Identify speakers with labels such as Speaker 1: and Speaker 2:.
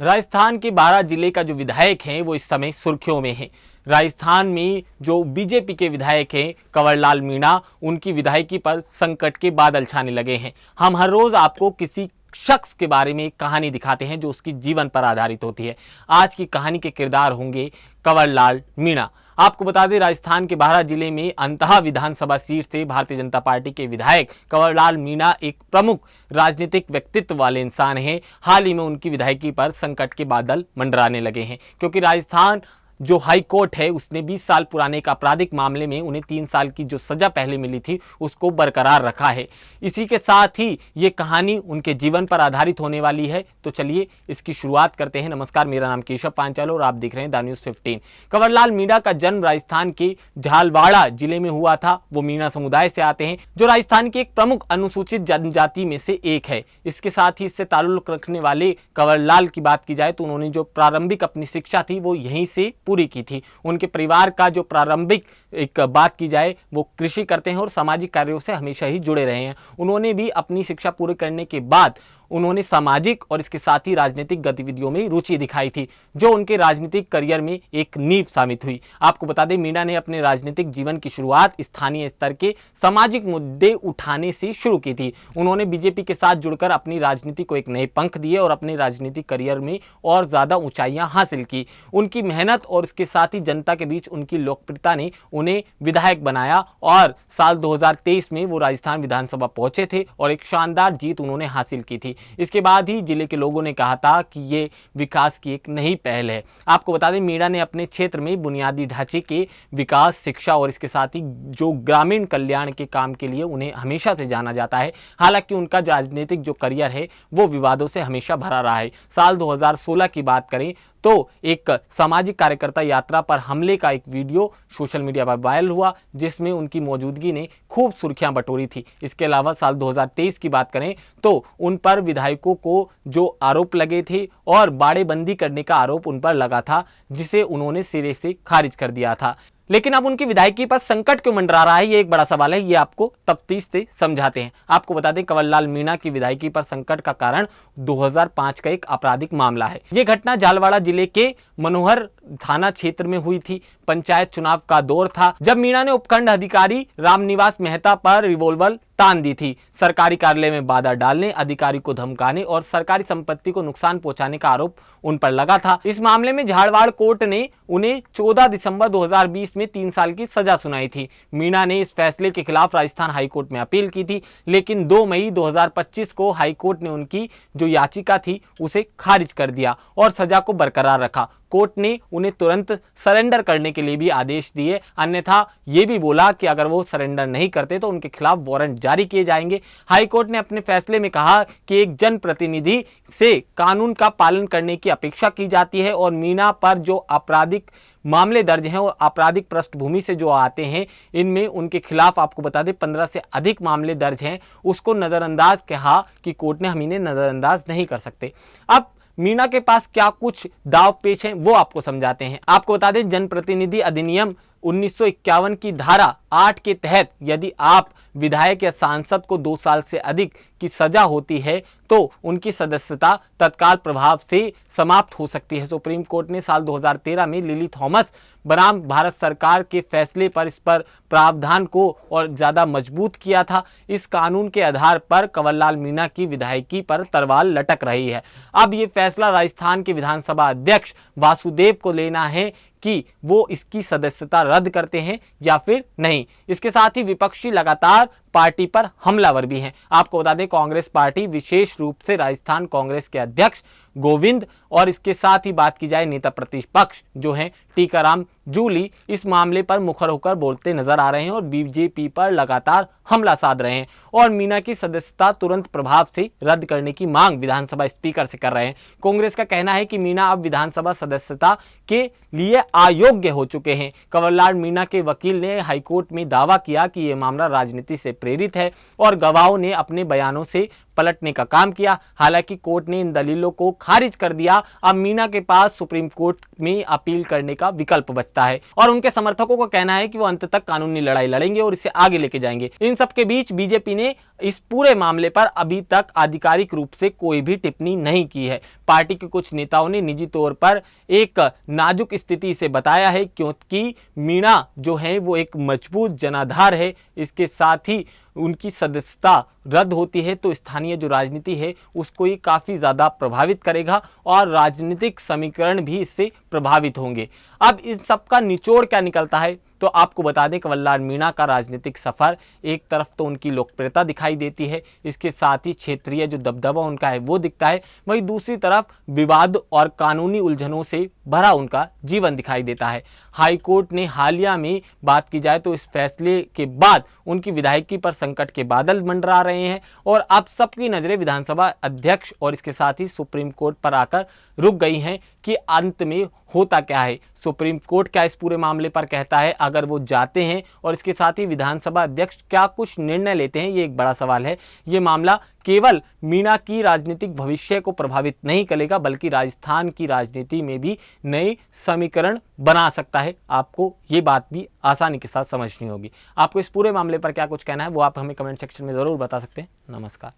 Speaker 1: राजस्थान के 12 जिले का जो विधायक हैं वो इस समय सुर्खियों में हैं। राजस्थान में जो बीजेपी के विधायक हैं कंवरलाल मीणा, उनकी विधायकी पर संकट के बादल छाने लगे हैं। हम हर रोज आपको किसी शख्स के बारे में एक कहानी दिखाते हैं जो उसकी जीवन पर आधारित होती है। आज की कहानी के किरदार होंगे कंवरलाल मीणा। आपको बता दें, राजस्थान के 12 जिले में अंतः विधानसभा सीट से भारतीय जनता पार्टी के विधायक कंवरलाल मीणा एक प्रमुख राजनीतिक व्यक्तित्व वाले इंसान हैं। हाल ही में उनकी विधायकी पर संकट के बादल मंडराने लगे हैं, क्योंकि राजस्थान जो हाई कोर्ट है उसने 20 साल पुराने एक आपराधिक मामले में उन्हें 3 साल की जो सजा पहले मिली थी उसको बरकरार रखा है। इसी के साथ ही ये कहानी उनके जीवन पर आधारित होने वाली है। तो चलिए इसकी शुरुआत करते हैं। नमस्कार, मेरा नाम केशव पांचाल और आप देख रहे हैं द न्यूज़ 15। कंवरलाल मीणा का जन्म राजस्थान के झालवाड़ा जिले में हुआ था। वो मीणा समुदाय से आते हैं, जो राजस्थान की एक प्रमुख अनुसूचित जनजाति में से एक है। इसके साथ ही इससे ताल्लुक रखने वाले कंवरलाल की बात की जाए तो उन्होंने जो प्रारंभिक अपनी शिक्षा थी वो यहीं से पूरी की थी। उनके परिवार का जो प्रारंभिक एक बात की जाए वो कृषि करते हैं और सामाजिक कार्यों से हमेशा ही जुड़े रहे हैं। उन्होंने भी अपनी शिक्षा पूरी करने के बाद उन्होंने सामाजिक और इसके साथ ही राजनीतिक गतिविधियों में रुचि दिखाई थी, जो उनके राजनीतिक करियर में एक नींव साबित हुई। आपको बता दें, मीणा ने अपने राजनीतिक जीवन की शुरुआत स्थानीय स्तर के सामाजिक मुद्दे उठाने से शुरू की थी। उन्होंने बीजेपी के साथ जुड़कर अपनी राजनीति को एक नए पंख दिए और अपने राजनीतिक करियर में और ज्यादा ऊंचाइयां हासिल की। उनकी मेहनत और इसके साथ ही जनता के बीच उनकी लोकप्रियता ने उन्हें विधायक बनाया और साल 2023 में वो राजस्थान विधानसभा पहुंचे थे और एक शानदार जीत उन्होंने हासिल की थी। इसके बाद ही जिले के लोगों ने कहा था कि ये विकास की एक नई पहल है। आपको बता दें, मीणा ने अपने क्षेत्र में बुनियादी ढांचे के विकास, शिक्षा और इसके साथ ही जो ग्रामीण कल्याण के काम के लिए उन्हें हमेशा से जाना जाता है। हालांकि उनका राजनीतिक जो करियर है वो विवादों से हमेशा भरा रहा है। साल 2016 की बात करें तो एक सामाजिक कार्यकर्ता यात्रा पर हमले का एक वीडियो सोशल मीडिया पर वायरल हुआ, जिसमें उनकी मौजूदगी ने खूब सुर्खियां बटोरी थी। इसके अलावा साल 2023 की बात करें तो उन पर विधायकों को जो आरोप लगे थे और बाड़ेबंदी करने का आरोप उन पर लगा था, जिसे उन्होंने सिरे से खारिज कर दिया था। लेकिन अब उनकी विधायकी पर संकट क्यों मंडरा रहा है, ये एक बड़ा सवाल है। ये आपको तफ्तीश से समझाते हैं। आपको बता दें, कंवरलाल मीणा की विधायकी पर संकट का कारण 2005 का एक आपराधिक मामला है। ये घटना झालवाड़ा जिले के मनोहर थाना क्षेत्र में हुई थी। पंचायत चुनाव का दौर था जब मीणा ने उपखंड अधिकारी रामनिवास मेहता पर रिवॉल्वर तान दी थी। सरकारी कार्यालय में बाधा डालने, अधिकारी को धमकाने और सरकारी संपत्ति को नुकसान पहुंचाने का आरोप उन पर लगा था। इस मामले में झाड़वाड़ कोर्ट ने उन्हें 14 दिसंबर 2020 में 3 साल की सजा सुनाई थी। मीणा ने इस फैसले के खिलाफ राजस्थान हाईकोर्ट में अपील की थी, लेकिन 2 मई 2025 को हाईकोर्ट ने उनकी जो याचिका थी उसे खारिज कर दिया और सजा को बरकरार रखा। कोर्ट ने उन्हें तुरंत सरेंडर करने के लिए भी आदेश दिए, अन्यथा यह भी बोला कि अगर वो सरेंडर नहीं करते तो उनके खिलाफ वारंट जारी किए जाएंगे। हाईकोर्ट ने अपने फैसले में कहा कि एक जनप्रतिनिधि से कानून का पालन करने की अपेक्षा की जाती है और मीणा पर जो आपराधिक मामले दर्ज हैं और आपराधिक पृष्ठभूमि से जो आते हैं, इनमें उनके खिलाफ आपको बता दें 15 से अधिक मामले दर्ज हैं। उसको नजरअंदाज कहा कि कोर्ट ने हम इन्हें नजरअंदाज नहीं कर सकते। अब मीणा के पास क्या कुछ दाव पेच हैं वो आपको समझाते हैं। आपको बता दें, जनप्रतिनिधि अधिनियम 1951 की धारा 8 के तहत यदि आप विधायक या सांसद को 2 साल से अधिक की सजा होती है तो उनकी सदस्यता तत्काल प्रभाव से समाप्त हो सकती है। सुप्रीम कोर्ट ने साल 2013 में लिली थॉमस बनाम भारत सरकार के फैसले पर इस पर प्रावधान को और ज्यादा मजबूत किया था। इस कानून के आधार पर कंवरलाल मीणा की विधायकी पर तलवार लटक रही है। अब ये फैसला राजस्थान के विधानसभा अध्यक्ष वासुदेव को लेना है कि वो इसकी सदस्यता रद्द करते हैं या फिर नहीं। इसके साथ ही विपक्षी लगातार पार्टी पर हमलावर भी हैं। आपको बता दें, कांग्रेस पार्टी विशेष रूप से राजस्थान कांग्रेस के अध्यक्ष गोविंद और इसके साथ ही बात की जाए नेता प्रतिपक्ष जो हैं टीकाराम जूली इस मामले पर मुखर होकर बोलते नजर आ रहे हैं और बीजेपी पर लगातार हमला साध रहे हैं और मीणा की सदस्यता तुरंत प्रभाव से रद्द करने की मांग विधानसभा स्पीकर से कर रहे हैं। कांग्रेस का कहना है कि मीणा अब विधानसभा सदस्यता के लिए अयोग्य हो चुके हैं। कंवरलाल मीणा के वकील ने हाईकोर्ट में दावा किया कि यह मामला राजनीति से प्रेरित है और गवाहों ने अपने बयानों से पलटने का काम किया। हालांकि कोर्ट ने इन दलीलों को खारिज कर दिया। अब मीणा के पास सुप्रीम कोर्ट में अपील करने का विकल्प बचता है और उनके समर्थकों का कहना है कि वो अंत तक कानूनी लड़ाई लड़ेंगे और इसे आगे लेके जाएंगे। इन सब के बीच बीजेपी ने इस पूरे मामले पर अभी तक आधिकारिक रूप से कोई भी टिप्पणी नहीं की है। पार्टी के कुछ नेताओं ने निजी तौर पर एक नाजुक स्थिति से बताया है, क्योंकि मीणा जो है वो एक मजबूत जनाधार है। इसके साथ ही उनकी सदस्यता रद्द होती है तो स्थानीय जो राजनीति है उसको ये काफ़ी ज़्यादा प्रभावित करेगा और राजनीतिक समीकरण भी इससे प्रभावित होंगे। अब इस सब का निचोड़ क्या निकलता है तो आपको बता दें, कंवरलाल मीणा का राजनीतिक सफर, एक तरफ तो उनकी लोकप्रियता दिखाई देती है, इसके साथ ही क्षेत्रीय जो दबदबा उनका है वो दिखता है, वहीं दूसरी तरफ विवाद और कानूनी उलझनों से भरा उनका जीवन दिखाई देता है। हाई कोर्ट ने हालिया में बात की जाए तो इस फैसले के बाद उनकी विधायकी पर संकट के बादल मंडरा रहे हैं और अब सबकी नजरें विधानसभा अध्यक्ष और इसके साथ ही सुप्रीम कोर्ट पर आकर रुक गई हैं कि अंत में होता क्या है। सुप्रीम कोर्ट क्या इस पूरे मामले पर कहता है, अगर वो जाते हैं, और इसके साथ ही विधानसभा अध्यक्ष क्या कुछ निर्णय लेते हैं, ये एक बड़ा सवाल है। ये मामला केवल मीणा की राजनीतिक भविष्य को प्रभावित नहीं करेगा बल्कि राजस्थान की राजनीति में भी नए समीकरण बना सकता है। आपको ये बात भी आसानी के साथ समझनी होगी। आपको इस पूरे मामले पर क्या कुछ कहना है वो आप हमें कमेंट सेक्शन में जरूर बता सकते हैं। नमस्कार।